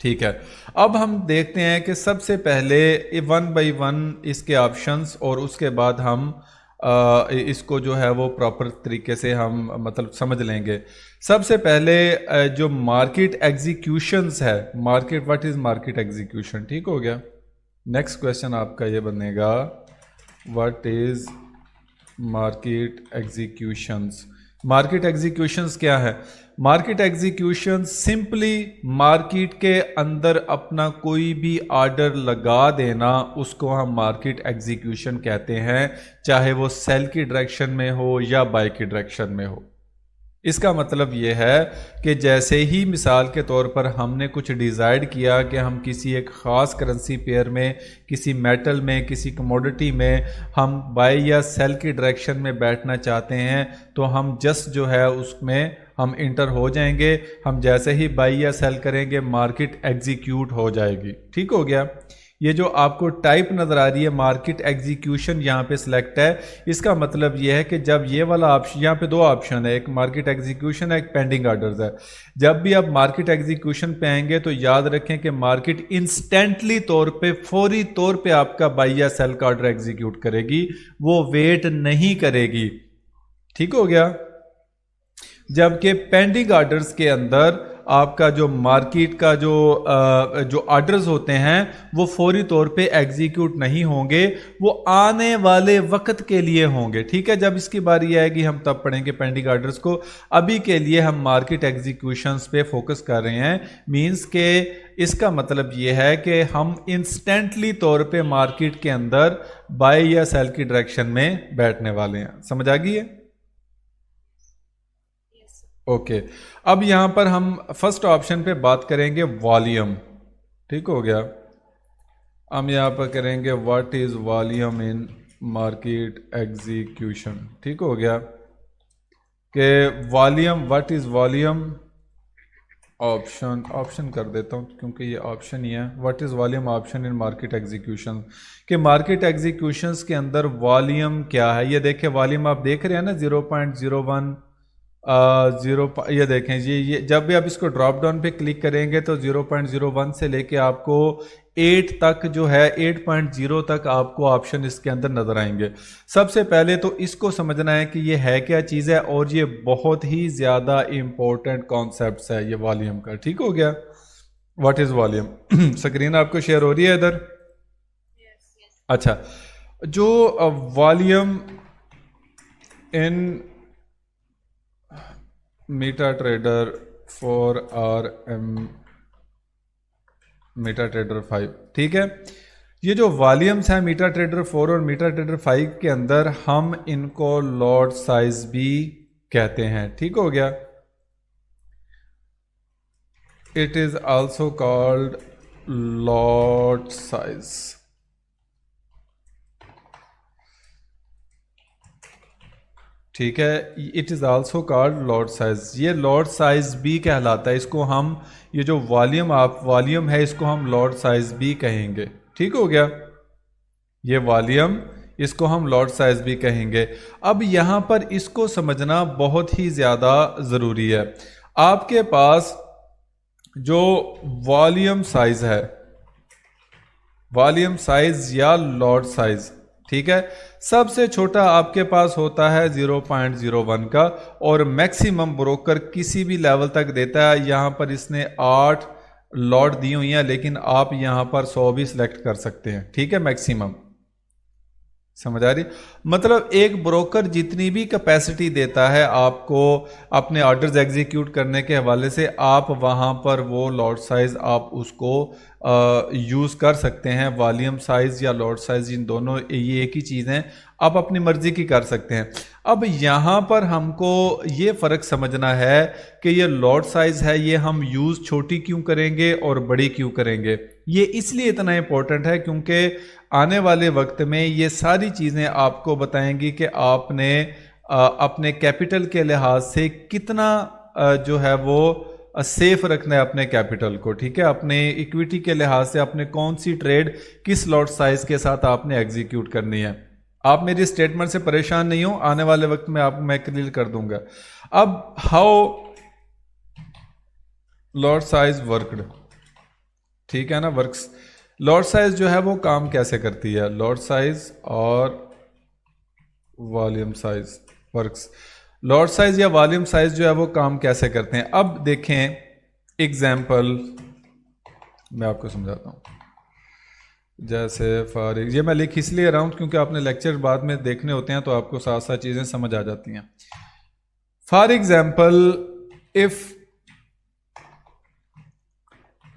ठीक है, अब हम देखते हैं कि सबसे पहले वन बाय वन इसके ऑप्शंस और उसके बाद हम इसको जो है वो प्रॉपर तरीके से हम मतलब समझ लेंगे। सबसे पहले जो मार्केट एग्जीक्यूशंस है, market, what is market execution, ठीक हो गया। नेक्स्ट क्वेश्चन आपका ये बनेगा, what is market executions. Market executions क्या है? मार्केट एग्जीक्यूशन सिंपली मार्केट के अंदर अपना कोई भी ऑर्डर लगा देना, उसको हम मार्केट एग्जीक्यूशन कहते हैं, चाहे वो सेल की डायरेक्शन में हो या बाय की डायरेक्शन में हो। इसका मतलब ये है कि जैसे ही मिसाल के तौर पर हमने कुछ डिसाइड किया कि हम किसी एक ख़ास करेंसी पेयर में, किसी मेटल में, किसी कमोडिटी में हम बाय या सेल की डायरेक्शन में बैठना चाहते हैं, तो हम जस्ट जो है उसमें हम इंटर हो जाएंगे। हम जैसे ही बाय या सेल करेंगे मार्केट एग्जीक्यूट हो जाएगी। ठीक हो गया। ये जो आपको टाइप नज़र आ रही है मार्केट एग्जीक्यूशन, यहाँ पे सिलेक्ट है, इसका मतलब ये है कि जब ये वाला ऑप्शन, यहाँ पे दो ऑप्शन है, एक मार्केट एग्जीक्यूशन है, एक पेंडिंग ऑर्डर्स है। जब भी आप मार्केट एग्जीक्यूशन पे आएंगे तो याद रखें कि मार्केट इंस्टेंटली तौर पे, फौरी तौर पे आपका बाय या सेल का ऑर्डर एग्जीक्यूट करेगी, वो वेट नहीं करेगी। ठीक हो गया। जबकि पेंडिंग ऑर्डर्स के अंदर आपका जो मार्केट का जो ऑर्डर्स होते हैं वो फौरी तौर पे एग्जीक्यूट नहीं होंगे, वो आने वाले वक्त के लिए होंगे। ठीक है, जब इसकी बारी आएगी हम तब पढ़ेंगे पेंडिंग ऑर्डर्स को। अभी के लिए हम मार्केट एग्जीक्यूशंस पे फोकस कर रहे हैं। मींस के इसका मतलब ये है कि हम इंस्टेंटली तौर पे मार्केट के अंदर बाय या सेल की डायरेक्शन में बैठने वाले हैं। समझ आ गई है? ओके अब यहां पर हम फर्स्ट ऑप्शन पे बात करेंगे वॉल्यूम। ठीक हो गया। हम यहां पर करेंगे what is volume in market execution. ठीक हो गया कि volume, what is volume, option कर देता हूं क्योंकि ये ऑप्शन ही है। What is volume option in market execution, कि मार्केट एग्जीक्यूशंस के अंदर वॉल्यूम क्या है। ये देखें वॉल्यूम आप देख रहे हैं ना, 0.01 ये देखें जी, ये जब भी आप इसको ड्रॉप डाउन पे क्लिक करेंगे तो 0.01 से लेके आपको 8 तक जो है 8.0 तक आपको ऑप्शन इसके अंदर नजर आएंगे। सबसे पहले तो इसको समझना है कि ये है क्या चीज़ है, और ये बहुत ही ज़्यादा इंपॉर्टेंट कॉन्सेप्ट है ये वॉल्यूम का। ठीक हो गया। What is volume. स्क्रीन आपको शेयर हो रही है इधर? अच्छा, जो वॉल्यूम इन मीटा ट्रेडर 4 और मीटा ट्रेडर 5, ठीक है, ये जो वॉल्यूम्स हैं मीटा ट्रेडर 4 और मीटा ट्रेडर 5 के अंदर हम इनको लॉट साइज भी कहते हैं। ठीक हो गया। It is also called lot size. ठीक है, it is also called lot size. ये लॉट साइज भी कहलाता है। इसको हम, ये जो वॉल्यूम है इसको हम लॉट साइज भी कहेंगे। ठीक हो गया। ये वॉल्यूम, इसको हम लॉट साइज भी कहेंगे। अब यहां पर इसको समझना बहुत ही ज़्यादा ज़रूरी है। आपके पास जो वॉल्यूम साइज है, वॉल्यूम साइज या लॉट साइज, ठीक है, सबसे छोटा आपके पास होता है 0.01 का, और मैक्सिमम ब्रोकर किसी भी लेवल तक देता है। यहां पर इसने 8 लॉट दी हुई हैं, लेकिन आप यहां पर 100 भी सिलेक्ट कर सकते हैं। ठीक है, मैक्सिमम। समझ आ रही? मतलब एक ब्रोकर जितनी भी कैपेसिटी देता है आपको अपने ऑर्डर्स एग्जीक्यूट करने के हवाले से, आप वहां पर वो लॉट साइज आप उसको यूज़ कर सकते हैं। वॉल्यूम साइज या लॉट साइज, इन दोनों ये एक ही चीज़ हैं, आप अपनी मर्जी की कर सकते हैं। अब यहाँ पर हमको ये फ़र्क समझना है कि ये लॉट साइज है, ये हम यूज़ छोटी क्यों करेंगे और बड़ी क्यों करेंगे। ये इसलिए इतना इंपॉर्टेंट है क्योंकि आने वाले वक्त में ये सारी चीज़ें आपको बताएंगी कि आपने अपने कैपिटल के लिहाज से कितना जो है वो सेफ रखना है अपने कैपिटल को। ठीक है, अपने इक्विटी के लिहाज से आपने कौन सी ट्रेड किस लॉट साइज के साथ आपने एग्जीक्यूट करनी है। आप मेरी स्टेटमेंट से परेशान नहीं हो, आने वाले वक्त में आपको मैं क्लियर कर दूंगा। अब हाउ लॉट साइज वर्कड, ठीक है ना, वर्क्स। लॉट साइज जो है वो काम कैसे करती है, लॉट साइज और volume size, works. Lot size या वॉल्यूम साइज जो है वो काम कैसे करते हैं, अब देखें एग्जाम्पल मैं आपको समझाता हूँ। जैसे फॉर ये मैं लिख इसलिए रहा हूँ क्योंकि आपने लेक्चर बाद में देखने होते हैं तो आपको साथ साथ चीज़ें समझ आ जाती हैं। For example if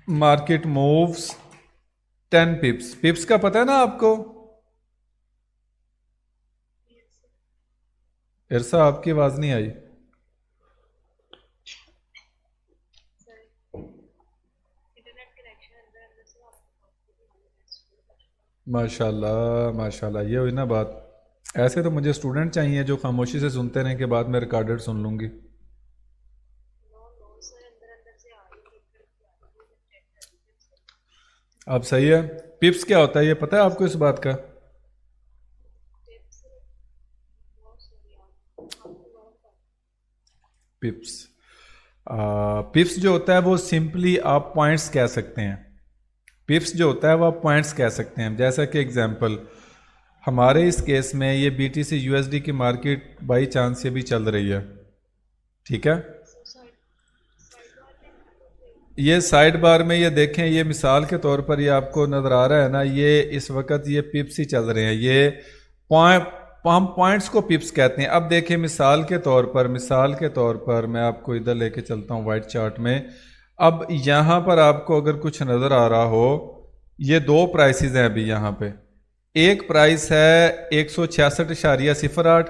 market moves 10 पिप्स, पिप्स का पता है ना आपको? इरसा आपकी आवाज नहीं आई। माशाल्लाह माशाल्लाह, ये हुई ना बात। ऐसे तो मुझे स्टूडेंट चाहिए जो खामोशी से सुनते रहें, के बाद में रिकॉर्डेड सुन लूंगी। अब सही है। पिप्स क्या होता है ये पता है आपको इस बात का? पिप्स, पिप्स जो होता है वो सिंपली आप पॉइंट्स कह सकते हैं। पिप्स जो होता है वो आप पॉइंट्स कह सकते हैं। जैसा कि एग्जांपल हमारे इस केस में ये बीटीसी यूएसडी की मार्केट बाई चांस से भी चल रही है, ठीक है। ये साइड बार में ये देखें, ये मिसाल के तौर पर ये आपको नज़र आ रहा है ना, ये इस वक्त ये पिप्स ही चल रहे हैं। ये पॉइंट, हम पॉइंट्स को पिप्स कहते हैं। अब देखें मिसाल के तौर पर, मिसाल के तौर पर मैं आपको इधर लेके चलता हूँ वाइट चार्ट में। अब यहाँ पर आपको अगर कुछ नज़र आ रहा हो, ये दो प्राइसेस हैं अभी यहाँ पे। एक प्राइस है 166.08,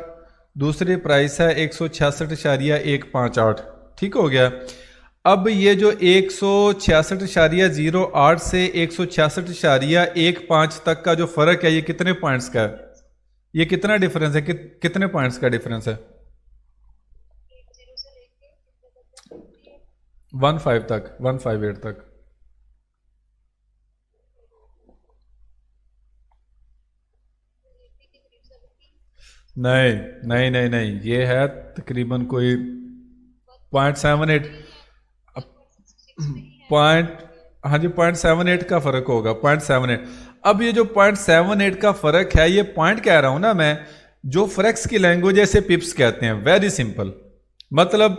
दूसरी प्राइस है 166.158। ठीक हो गया। अब ये जो 166.08 से 166.15 तक का जो फर्क है, ये कितने पॉइंट्स का है? ये कितना डिफरेंस है? कितने पॉइंट्स का डिफरेंस है? 15 तक, 158 तक। नहीं नहीं नहीं नहीं, ये है तकरीबन कोई 0.78 पॉइंट, हाँ जी 0.78 का फर्क होगा, 0.78। अब ये जो 0.78 का फर्क है, ये पॉइंट कह रहा हूं ना मैं, जो फ्रेक्स की लैंग्वेज है इसे पिप्स कहते हैं। वेरी सिंपल, मतलब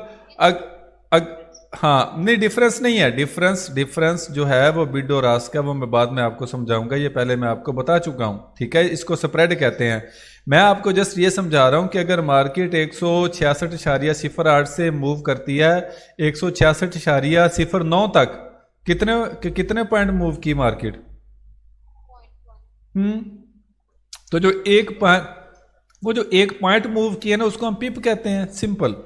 हाँ नहीं डिफरेंस नहीं है, डिफरेंस जो है वो बिड और आस्क का, वो मैं बाद में आपको समझाऊंगा, ये पहले मैं आपको बता चुका हूं, ठीक है। इसको स्प्रेड कहते हैं। मैं आपको जस्ट ये समझा रहा हूं कि अगर मार्केट 166.08 से मूव करती है 166.09 तक, कितने पॉइंट मूव की मार्केट? हम्म, तो जो एक पॉइंट, वो जो एक पॉइंट मूव किया ना उसको हम पिप कहते हैं, सिंपल।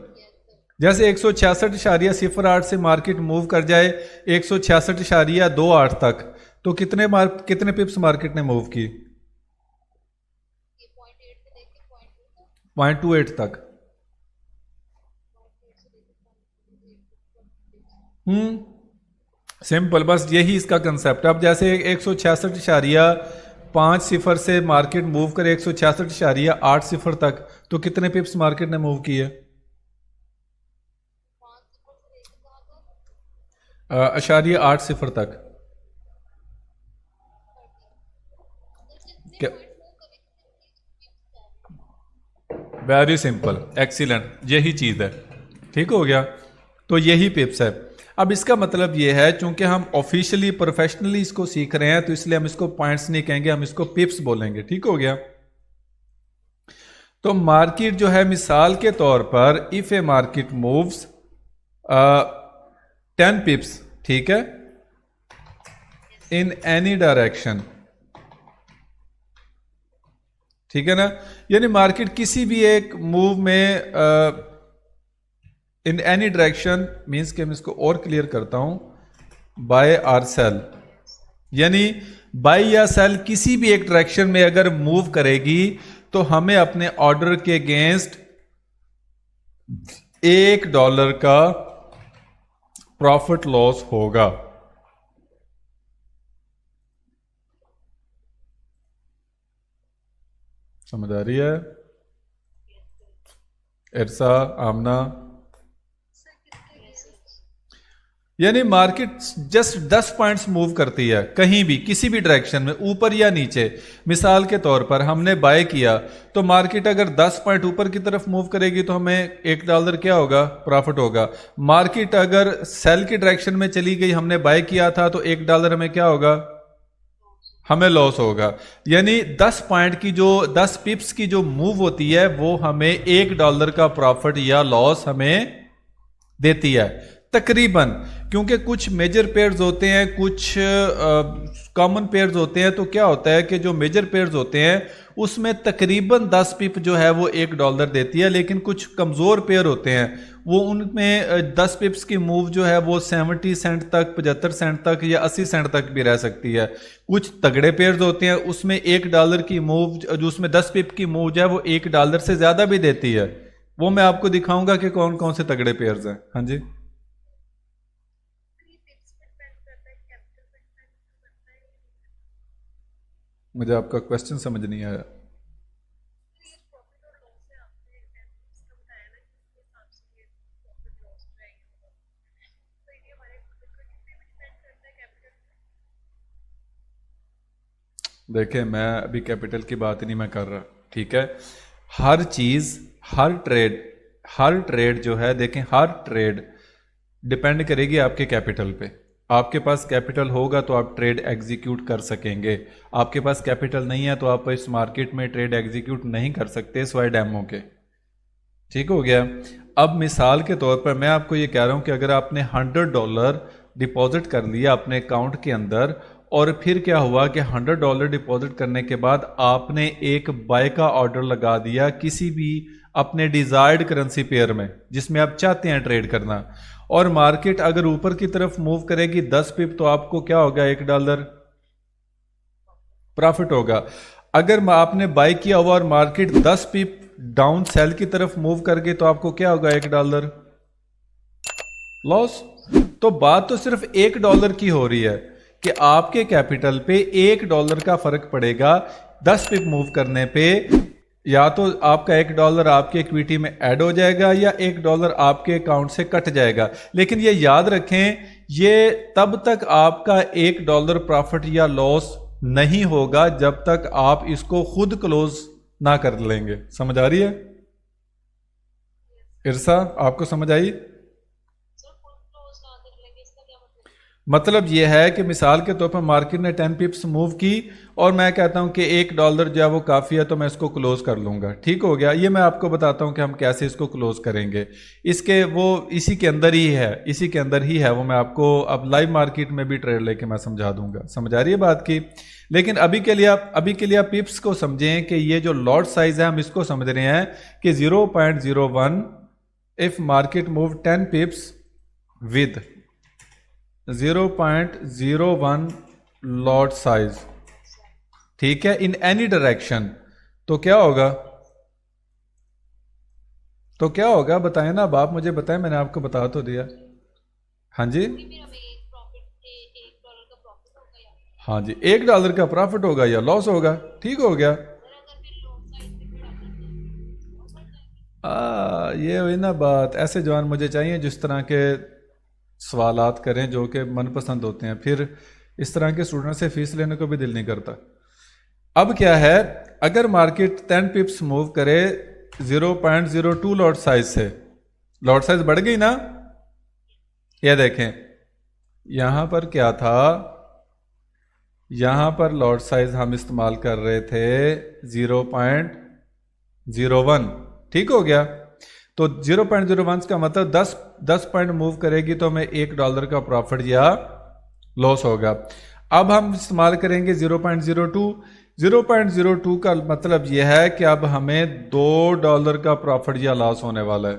जैसे 166.08 से मार्केट मूव कर जाए 166.28 तक, तो कितने पिप्स मार्केट ने मूव की? 0.28 तक। सिंपल, बस यही इसका कंसेप्ट है। अब जैसे 166.50 से मार्केट मूव करे 166.80 तक, तो कितने पिप्स मार्केट ने मूव किए? 0.80 तक। वेरी सिंपल, एक्सीलेंट, यही चीज़ है। ठीक हो गया, तो यही पिप्स है। अब इसका मतलब ये है, चूंकि हम ऑफिशियली प्रोफेशनली इसको सीख रहे हैं, तो इसलिए हम इसको पॉइंट्स नहीं कहेंगे, हम इसको पिप्स बोलेंगे। ठीक हो गया। तो मार्केट जो है, मिसाल के तौर पर इफ ए मार्केट मूव्स 10 पिप्स, ठीक है, इन एनी डायरेक्शन, ठीक है ना, यानी मार्केट किसी भी एक मूव में इन एनी डायरेक्शन मीन्स कि मैं इसको और क्लियर करता हूं, बाय आर सेल, यानी बाय या सेल किसी भी एक डायरेक्शन में अगर मूव करेगी तो हमें अपने ऑर्डर के अगेंस्ट $1 का प्रॉफिट लॉस होगा। समझ आ रही है? इरसा, आमना, यानी मार्केट जस्ट 10 पॉइंट्स मूव करती है कहीं भी किसी भी डायरेक्शन में, ऊपर या नीचे। मिसाल के तौर पर हमने बाय किया तो मार्केट अगर 10 पॉइंट ऊपर की तरफ मूव करेगी तो हमें $1 क्या होगा, प्रॉफिट होगा। मार्केट अगर सेल की डायरेक्शन में चली गई, हमने बाय किया था तो $1 हमें क्या होगा, हमें लॉस होगा। यानी 10 पॉइंट की जो 10 पिप्स की जो मूव होती है वो हमें $1 का प्रॉफिट या लॉस हमें देती है तकरीबन। क्योंकि कुछ मेजर पेयर्स होते हैं, कुछ कॉमन पेयर्स होते हैं, तो क्या होता है कि जो मेजर पेयर्स होते हैं उसमें तकरीबन 10 पिप जो है वो $1 देती है। लेकिन कुछ कमज़ोर पेयर होते हैं वो उनमें 10 पिप्स की मूव जो है वो 70 सेंट तक, 75 सेंट तक या 80 सेंट तक भी रह सकती है। कुछ तगड़े पेयर्स होते हैं उसमें $1 की मूव, जो उसमें 10 पिप की मूव जो है वो $1 से ज़्यादा भी देती है। वो मैं आपको दिखाऊंगा कि कौन कौन से तगड़े पेयर्स हैं। हाँ जी, मुझे आपका क्वेश्चन समझ नहीं आया। देखिए, मैं अभी कैपिटल की बात नहीं मैं कर रहा, ठीक है। हर चीज़, हर ट्रेड जो है, देखें, हर ट्रेड डिपेंड करेगी आपके कैपिटल पे। आपके पास कैपिटल होगा तो आप ट्रेड एग्जीक्यूट कर सकेंगे। आपके पास कैपिटल नहीं है तो आप इस मार्केट में ट्रेड एग्जीक्यूट नहीं कर सकते सिवाय डेमो के। ठीक हो गया। अब मिसाल के तौर पर मैं आपको ये कह रहा हूं कि अगर आपने $100 डिपॉजिट कर लिया अपने अकाउंट के अंदर, और फिर क्या हुआ कि $100 डिपॉजिट करने के बाद आपने एक बाय का ऑर्डर लगा दिया किसी भी अपने डिजायर्ड करेंसी पेयर में जिसमें आप चाहते हैं ट्रेड करना, और मार्केट अगर ऊपर की तरफ मूव करेगी 10 पिप तो आपको क्या होगा, $1 प्रॉफिट होगा। अगर आपने बाय किया हुआ और मार्केट 10 पिप डाउन सेल की तरफ मूव कर गई तो आपको क्या होगा, $1 लॉस। तो बात तो सिर्फ $1 की हो रही है कि आपके कैपिटल पे $1 का फर्क पड़ेगा 10 पिप मूव करने पे। या तो आपका $1 आपके इक्विटी में ऐड हो जाएगा या $1 आपके अकाउंट से कट जाएगा। लेकिन ये याद रखें, ये तब तक आपका $1 प्रॉफिट या लॉस नहीं होगा जब तक आप इसको खुद क्लोज ना कर लेंगे। समझ आ रही है इरसा, आपको समझ आई? मतलब यह है कि मिसाल के तौर पर मार्केट ने 10 पिप्स मूव की और मैं कहता हूं कि $1 जो है वो काफ़ी है तो मैं इसको क्लोज कर लूंगा। ठीक हो गया। ये मैं आपको बताता हूं कि हम कैसे इसको क्लोज करेंगे। इसके वो इसी के अंदर ही है, इसी के अंदर ही है। वो मैं आपको अब लाइव मार्केट में भी ट्रेड लेके मैं समझा दूंगा। समझ आ रही है बात की? लेकिन अभी के लिए आप पिप्स को समझें कि ये जो लॉट साइज है हम इसको समझ रहे हैं कि 0.01 if market move 10 पिप्स with 0.01 lot size, ठीक है, इन एनी डायरेक्शन, तो क्या होगा? तो क्या होगा बताएं ना। अब आप मुझे बताएं, मैंने आपको बता तो दिया। हाँ जी, हाँ जी, $1 का प्रॉफिट होगा या लॉस होगा। ठीक हो गया। ये हुई ना बात। ऐसे जवान मुझे चाहिए जिस तरह के सवालात करें जो कि मनपसंद होते हैं, फिर इस तरह के स्टूडेंट से फीस लेने को भी दिल नहीं करता। अब क्या है, अगर मार्केट 10 पिप्स मूव करे 0.02 लॉट साइज से, लॉट साइज बढ़ गई ना। ये देखें, यहां पर क्या था, यहां पर लॉट साइज हम इस्तेमाल कर रहे थे 0.01। ठीक हो गया। तो 0.01 का मतलब 10 पॉइंट मूव करेगी तो हमें $1 का प्रॉफिट या लॉस होगा। अब हम इस्तेमाल करेंगे 0.02। 0.02 का मतलब यह है कि अब हमें $2 का प्रॉफिट या लॉस होने वाला है।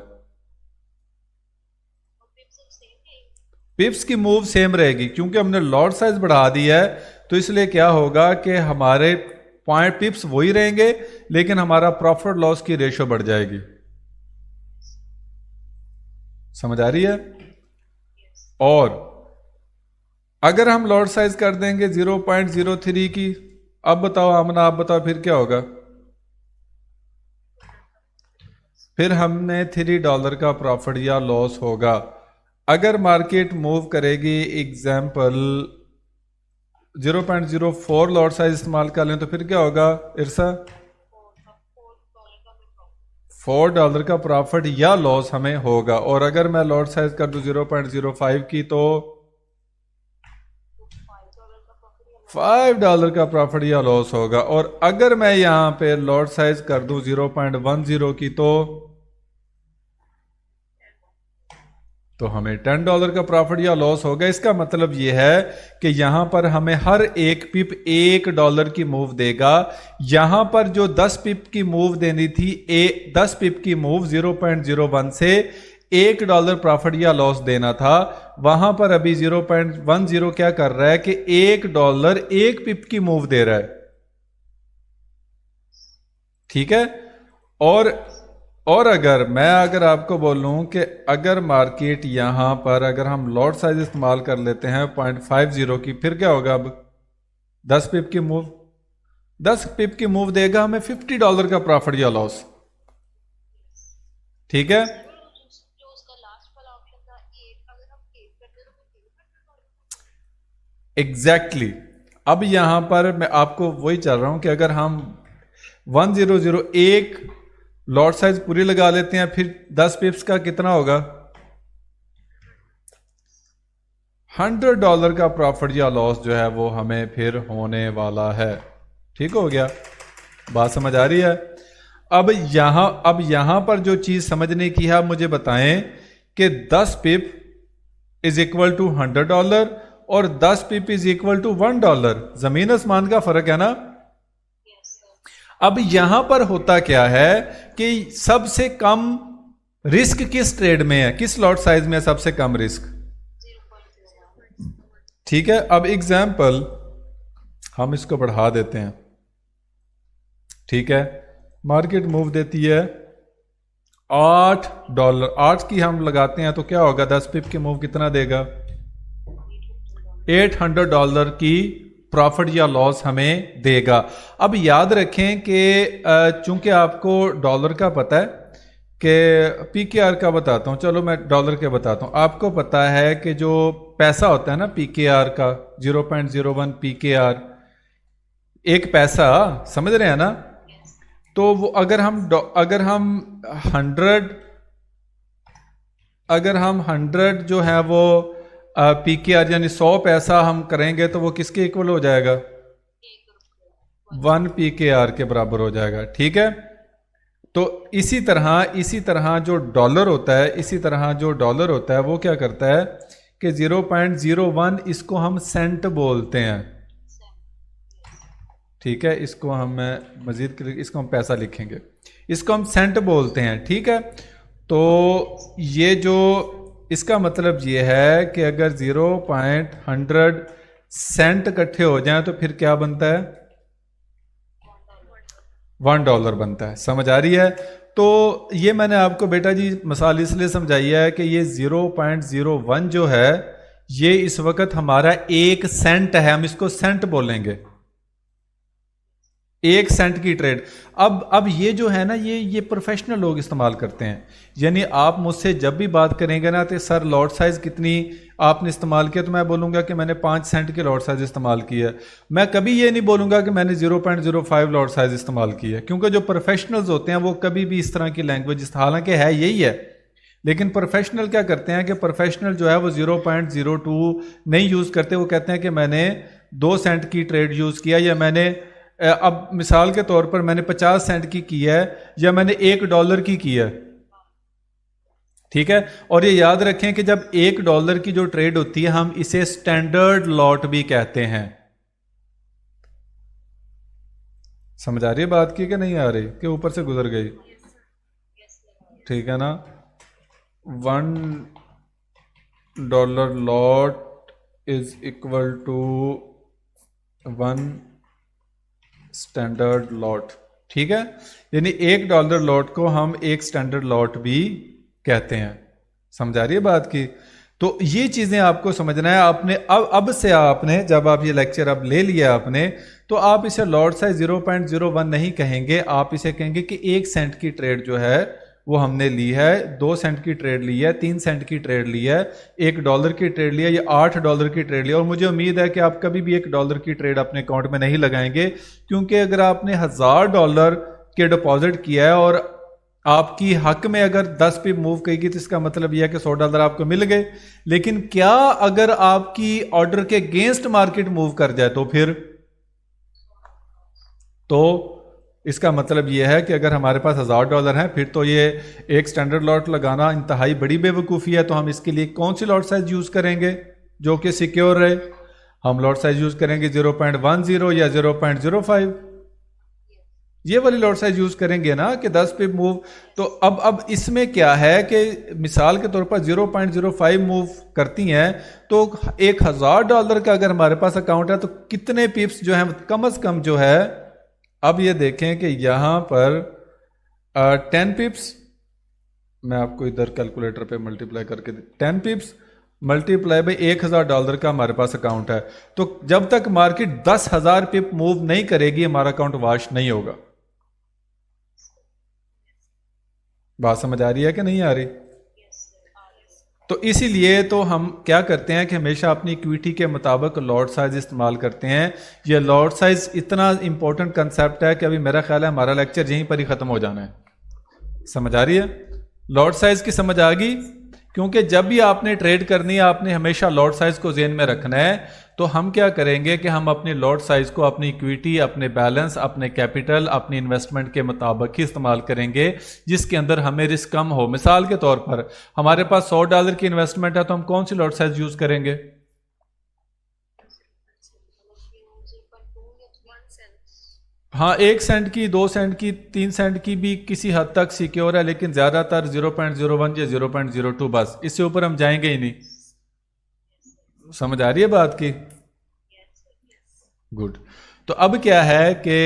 पिप्स की मूव सेम रहेगी क्योंकि हमने लॉट साइज बढ़ा दिया है, तो इसलिए क्या होगा कि हमारे पॉइंट पिप्स वही रहेंगे लेकिन हमारा प्रॉफिट लॉस की रेशो बढ़ जाएगी। समझ आ रही है? और अगर हम लॉट साइज कर देंगे 0.03 की, अब बताओ आमना, आप बताओ फिर क्या होगा? फिर हमने $3 का प्रॉफिट या लॉस होगा। अगर मार्केट मूव करेगी एग्जाम्पल 0.04 लॉट साइज इस्तेमाल कर लें तो फिर क्या होगा इरसा? $4 का प्रॉफिट या लॉस हमें होगा। और अगर मैं लॉट साइज कर दूं 0.05 की तो $5 का प्रॉफिट या लॉस होगा। और अगर मैं यहां पे लॉट साइज कर दूं 0.10 की तो हमें $10 का प्रॉफिट या लॉस होगा। इसका मतलब यह है कि यहां पर हमें हर एक पिप $1 की मूव देगा। यहां पर जो 10 पिप की मूव देनी थी 10 पिप की मूव 0.01 से $1 प्रॉफिट या लॉस देना था, वहां पर अभी 0.10 क्या कर रहा है कि $1 1 पिप की मूव दे रहा है। ठीक है। और अगर आपको बोलूं कि अगर मार्केट यहां पर अगर हम लॉट साइज इस्तेमाल कर लेते हैं 0.50 की, फिर क्या होगा? अब 10 पिप की मूव, 10 पिप की मूव देगा हमें $50 का प्रॉफिट या लॉस। ठीक है। एग्जैक्टली अब यहां पर मैं आपको वही चल रहा हूं कि अगर हम 1001 लॉट साइज पूरी लगा लेते हैं फिर 10 पिप्स का कितना होगा? $100 का प्रॉफिट या लॉस जो है वो हमें फिर होने वाला है। ठीक हो गया? बात समझ आ रही है? अब यहां पर जो चीज समझने की है आप मुझे बताएं कि 10 पिप इज इक्वल टू $100 और 10 पिप इज इक्वल टू $1। जमीन आसमान का फर्क है ना। अब यहां पर होता क्या है कि सबसे कम रिस्क किस ट्रेड में है, किस लॉट साइज में है सबसे कम रिस्क? ठीक है। अब एग्जाम्पल हम इसको बढ़ा देते हैं। ठीक है। मार्केट मूव देती है $8, 8 की हम लगाते हैं तो क्या होगा? 10 पिप की मूव कितना देगा? $800 की प्रॉफिट या लॉस हमें देगा। अब याद रखें कि चूंकि आपको डॉलर का पता है कि पीकेआर का बताता हूं, चलो मैं डॉलर के बताता हूं। आपको पता है कि जो पैसा होता है ना पीकेआर का 0.01 पीकेआर, एक पैसा, समझ रहे हैं ना? तो वो अगर हम 100 जो है वो पीकेआर यानी 100 पैसा हम करेंगे तो वो किसके इक्वल हो जाएगा? 1 पीकेआर के बराबर हो जाएगा। ठीक है। तो इसी तरह जो डॉलर होता है वो क्या करता है कि 0.01 इसको हम सेंट बोलते हैं। ठीक है। इसको हम इसको हम पैसा लिखेंगे, इसको हम सेंट बोलते हैं। ठीक है। तो ये जो इसका मतलब ये है कि अगर 0.100 सेंट इकट्ठे हो जाएं तो फिर क्या बनता है? $1 बनता है। समझ आ रही है? तो ये मैंने आपको बेटा जी मिसाल इसलिए समझाई है कि ये 0.01 जो है ये इस वक्त हमारा 1 सेंट है, हम इसको सेंट बोलेंगे, 1 सेंट की ट्रेड। अब ये जो है ना ये प्रोफेशनल लोग इस्तेमाल करते हैं। यानी आप मुझसे जब भी बात करेंगे ना तो सर लॉट साइज कितनी आपने इस्तेमाल किया, तो मैं बोलूंगा कि मैंने 5 सेंट की लॉट साइज इस्तेमाल की है। मैं कभी ये नहीं बोलूंगा कि मैंने 0.05 लॉट साइज इस्तेमाल की है, क्योंकि जो प्रोफेशनल्स होते हैं वो कभी भी इस तरह की लैंग्वेज, हालांकि है यही है, लेकिन प्रोफेशनल क्या करते हैं कि प्रोफेशनल जो है वो 0.02 नहीं यूज करते। वो कहते हैं कि मैंने 2 सेंट की ट्रेड यूज किया, या मैंने अब मिसाल के तौर पर मैंने 50 सेंट की है, या मैंने $1 की है। ठीक है। और ये याद रखें कि जब $1 की जो ट्रेड होती है हम इसे स्टैंडर्ड लॉट भी कहते हैं। समझ आ रही है बात की कि नहीं आ रही, कि ऊपर से गुजर गई? ठीक है ना। $1 lot is equal to 1 standard lot. ठीक है। यानी $1 लॉट को हम एक स्टैंडर्ड लॉट भी कहते हैं। समझ आ रही है बात की? तो ये चीजें आपको समझना है। आपने अब से आपने जब आप ये लेक्चर अब ले लिया आपने, तो आप इसे लॉट साइज 0.01 नहीं कहेंगे, आप इसे कहेंगे कि 1 सेंट की ट्रेड जो है वो हमने ली है, 2 सेंट की ट्रेड ली है, 3 सेंट की ट्रेड ली है, $1 की ट्रेड ली है, या $8 की ट्रेड ली है। और मुझे उम्मीद है कि आप कभी भी $1 की ट्रेड अपने अकाउंट में नहीं लगाएंगे, क्योंकि अगर आपने $1000 के डिपॉजिट किया है और आपकी हक में अगर 10 पे मूव करेगी तो इसका मतलब यह है कि $100 आपको मिल गए। लेकिन क्या अगर आपकी ऑर्डर के अगेंस्ट मार्केट मूव कर जाए तो इसका मतलब यह है कि अगर हमारे पास $1000 है, फिर तो ये एक स्टैंडर्ड लॉट लगाना इंतहाई बड़ी बेवकूफ़ी है। तो हम इसके लिए कौन सी लॉट साइज यूज़ करेंगे जो कि सिक्योर रहे? हम लॉट साइज यूज़ करेंगे 0.10 या 0.05, ये वाली लॉट साइज यूज करेंगे ना कि 10 पे मूव। तो अब इसमें क्या है कि मिसाल के तौर पर 0.05 मूव करती हैं, तो $1000 का अगर हमारे पास अकाउंट है तो कितने पिप्स जो है कम से कम जो है, अब ये देखें कि यहां पर 10 पिप्स, मैं आपको इधर कैलकुलेटर पे मल्टीप्लाई करके 10 पिप्स मल्टीप्लाई बाई $1000 का हमारे पास अकाउंट है। तो जब तक मार्केट 10,000 पिप मूव नहीं करेगी हमारा अकाउंट वॉश नहीं होगा। बात समझ आ रही है कि नहीं आ रही? तो इसीलिए तो हम क्या करते हैं कि हमेशा अपनी इक्विटी के मुताबिक लॉट साइज इस्तेमाल करते हैं। ये लॉट साइज इतना इंपॉर्टेंट कंसेप्ट है कि अभी मेरा ख्याल है हमारा लेक्चर यहीं पर ही खत्म हो जाना है। समझ आ रही है? लॉट साइज की समझ आ गई? क्योंकि जब भी आपने ट्रेड करनी है आपने हमेशा लॉट साइज को ज़हन में रखना है। तो हम क्या करेंगे कि हम अपने लॉट साइज को अपनी इक्विटी, अपने बैलेंस, अपने कैपिटल, अपनी इन्वेस्टमेंट के मुताबिक ही इस्तेमाल करेंगे जिसके अंदर हमें रिस्क कम हो। मिसाल के तौर पर हमारे पास $100 की इन्वेस्टमेंट है तो हम कौन सी लॉट साइज यूज करेंगे? हाँ, 1 सेंट की, 2 सेंट की, 3 सेंट की भी किसी हद तक सिक्योर है, लेकिन ज्यादातर 0.01 या 0.02, बस इससे ऊपर हम जाएंगे ही नहीं। समझ आ रही है बात की? गुड। तो अब क्या है कि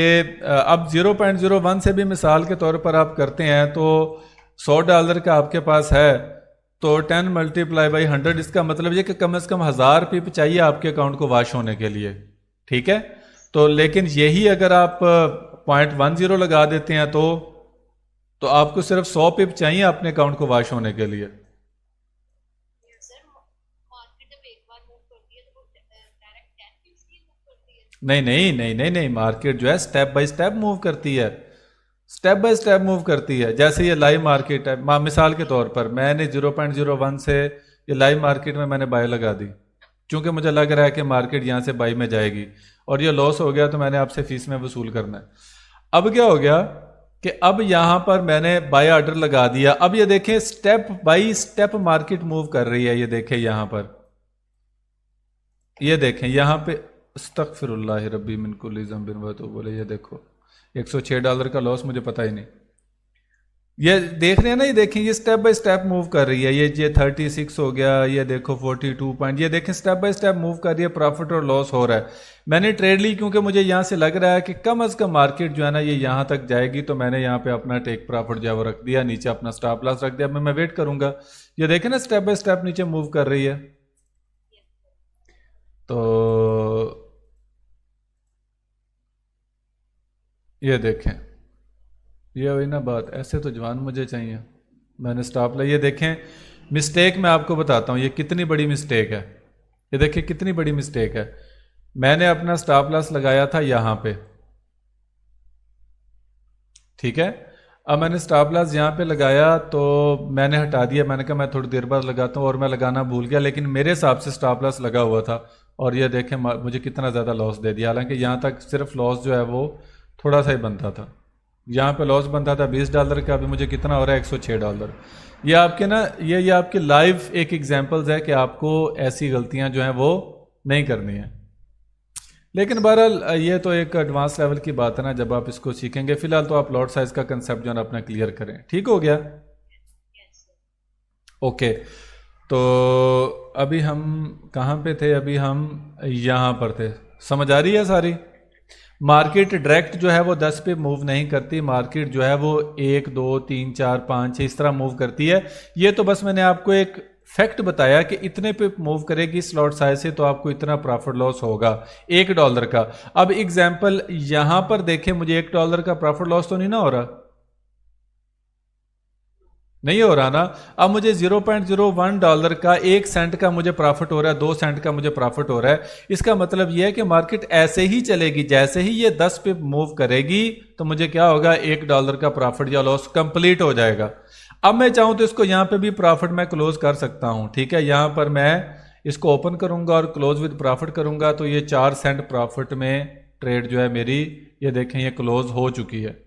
अब 0.01 से भी मिसाल के तौर पर आप करते हैं तो $100 का आपके पास है तो 10 मल्टीप्लाई बाई 100, इसका मतलब ये कि कम से कम 1000 पिप चाहिए आपके अकाउंट को वॉश होने के लिए। ठीक है? तो लेकिन यही अगर आप 0.10 लगा देते हैं तो आपको सिर्फ 100 पिप चाहिए अपने अकाउंट को वॉश होने के लिए। नहीं नहीं नहीं नहीं नहीं, मार्केट जो है स्टेप बाय स्टेप मूव करती है, स्टेप बाय स्टेप मूव करती है। जैसे ये लाइव मार्केट है, मिसाल के तौर पर मैंने 0.01 से ये लाइव मार्केट में मैंने बाय लगा दी, क्योंकि मुझे लग रहा है कि मार्केट यहाँ से बाई में जाएगी, और ये लॉस हो गया तो मैंने आपसे फीस में वसूल करना है। अब क्या हो गया कि अब यहाँ पर मैंने बाय ऑर्डर लगा दिया। अब ये देखें step by step market move कर रही है। ये देखें यहाँ पर, ये देखें यहाँ पे अस्तगफिरुल्लाह रब्बी मिन कुल्ली ज़ंबिन व तो बोले, ये देखो $106 का लॉस, मुझे पता ही नहीं। ये देख रहे हैं ना, ये देखें ये स्टेप बाय स्टेप मूव कर रही है। ये 36 हो गया, ये देखो 42 पॉइंट, ये देखें स्टेप बाय स्टेप मूव कर रही है, प्रॉफिट और लॉस हो रहा है। मैंने ट्रेड ली क्योंकि मुझे यहाँ से लग रहा है कि कम अज़ कम मार्केट जो है ना ये यहाँ तक जाएगी, तो मैंने यहाँ पे अपना टेक प्रॉफिट जो है वो रख दिया, नीचे अपना स्टॉप लॉस रख दिया। मैं वेट करूंगा। ये देखें ना स्टेप बाय स्टेप नीचे मूव कर रही है। तो ये देखें, ये हुई ना बात। ऐसे तो जवान मुझे चाहिए। मैंने स्टॉप लिया, ये देखें मिस्टेक मैं आपको बताता हूँ ये कितनी बड़ी मिस्टेक है। ये देखिए कितनी बड़ी मिस्टेक है। मैंने अपना स्टॉप लॉस लगाया था यहाँ पे, ठीक है। अब मैंने स्टॉप लॉस यहाँ पे लगाया तो मैंने हटा दिया, मैंने कहा मैं थोड़ी देर बाद लगाता हूँ, और मैं लगाना भूल गया, लेकिन मेरे हिसाब से स्टॉप लॉस लगा हुआ था, और ये देखें मुझे कितना ज़्यादा लॉस दे दिया। हालांकि यहाँ तक सिर्फ लॉस जो है वो थोड़ा सा ही बनता था। यहाँ पे लॉस बनता था $20 का, अभी मुझे कितना हो रहा है $106। ये आपके ना ये आपके लाइव एक एग्जांपल्स है कि आपको ऐसी गलतियां जो हैं वो नहीं करनी है। लेकिन बहरहाल ये तो एक एडवांस लेवल की बात है ना, जब आप इसको सीखेंगे। फिलहाल तो आप लॉट साइज का कंसेप्ट जो है ना अपना क्लियर करें। ठीक हो गया? ओके। तो अभी हम कहाँ पे थे? अभी हम यहाँ पर थे। समझ आ रही है सारी? मार्केट डायरेक्ट जो है वो 10 पे मूव नहीं करती, मार्केट जो है वो 1 2 3 4 5 6 इस तरह मूव करती है। ये तो बस मैंने आपको एक फैक्ट बताया कि इतने पे मूव करेगी इस लॉट साइज से, तो आपको इतना प्रॉफिट लॉस होगा $1 का। अब एग्जांपल यहां पर देखें, मुझे $1 का प्रॉफिट लॉस तो नहीं ना हो रहा? नहीं हो रहा ना। अब मुझे $0.01 का 1 सेंट का मुझे प्रॉफिट हो रहा है, 2 सेंट का मुझे प्रॉफिट हो रहा है। इसका मतलब यह है कि मार्केट ऐसे ही चलेगी, जैसे ही ये 10 पे मूव करेगी तो मुझे क्या होगा, $1 का प्रॉफिट या लॉस कंप्लीट हो जाएगा। अब मैं चाहूं तो इसको यहां पे भी प्रॉफिट मैं क्लोज कर सकता हूं, ठीक है। यहां पर मैं इसको ओपन करूंगा और क्लोज विद प्रॉफिट करूंगा तो ये 4 सेंट प्रॉफिट में ट्रेड जो है मेरी, ये देखें ये क्लोज हो चुकी है।